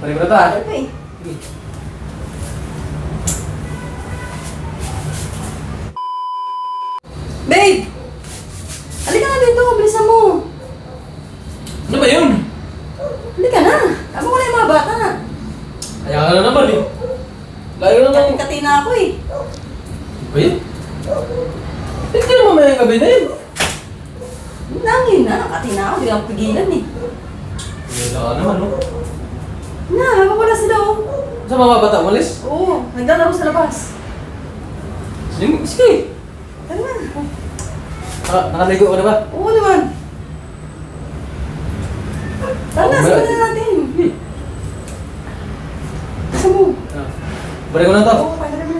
Balik mo na to ah. Ano eh? Sige. Babe! Halika na dito, bilisan mo. Ano ba yun? Halika na. Tama ko na yung mga bata. Kaya ka na naman eh. Layo na naman. Kati na ako eh. Ano ba yun? Hindi naman may gabi na yun. Nangin na, kati na ako. Hindi ako pigilan eh. Wala ka naman no? Na, habang wala sila oh. Sa mga bata umalis? Oo, naglalaro sa labas. Sige, sige. Tara na. Nakaligo ka na ba? Oo naman. Tara na, simulan na natin. Sige. Bisa mo. Balik mo na to. Oo, kaya na.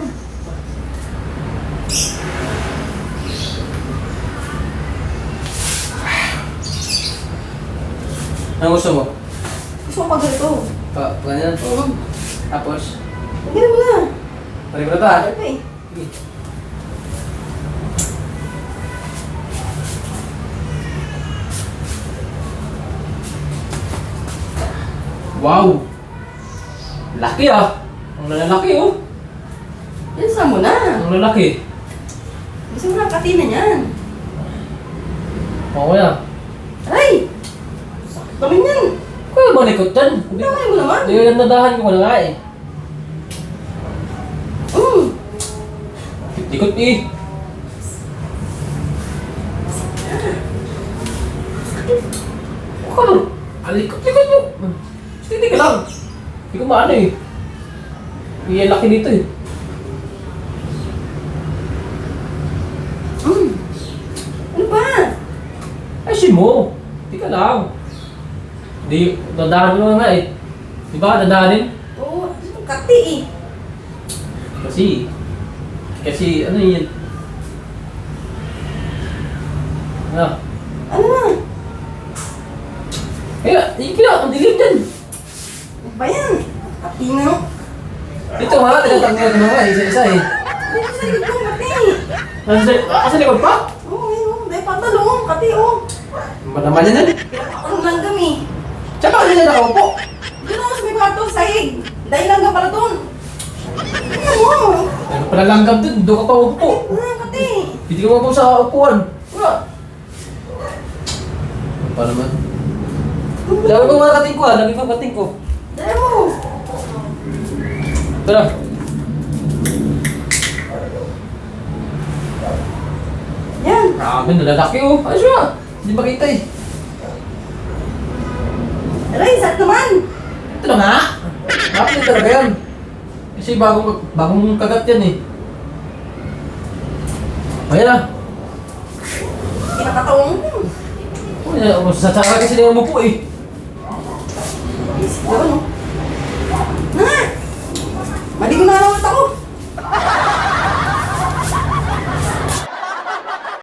Ano gusto mo? Gusto ko pa ganito. Ganyan. Oo. Tapos, Ganyan mo na. balik mo na to ah. Ano eh? Sige. Wow! Laki ah! Ang lalaki oh! Bilisan mo na. Ang lalaki. Gusto mo na kati na yan. Oo na. Ay! Sakit naman yan. Kaya ba likot dyan? Tawin mo naman. Hindi yung nadahan ko na nga eh. Likot eh. Ano? Likot mo. Hindi ka lang. Hindi ko maano eh. Yung laki dito eh. Ano ba? Ayusin mo. Hindi ka lang. Hindi, dadahan mo nga eh. Di ba? Dadahanin? Oo, ano kati eh. Kasi ano yun? Ano? Ano na? Kaya, ang dilim dyan. Ano ba yan? Kati na. Dito nga, tinatanggal ko na nga, isa-isa eh. Ano sa ito, kati? Kasi likod pa? Oo, yun oh. Dahil patalong, kati oh. Ba naman yan? Ang langgam eh. Tsaka kasi siya nakaupo. Doon ako sa may kwarto, sahig. Dahil langgam pala doon. Ano mo? Ano pala langgam dun, doon ka pa upo. Kati. Hindi ka mapo sa upuan. Wala. Ano pa naman? Lagi mo mga kating ko ha, lagi mo kating ko. Dahil mo. Tara. Yan. Grabe, nalalaki oh. Ayos mo. Hindi makita eh. Aray, sakit naman. Ito na nga. Nakapin talaga yan. Kasi bagong kagat yan eh. Ayan na. Kinakataong. Sa tsaka kasi na umupo eh. Isip naman oh.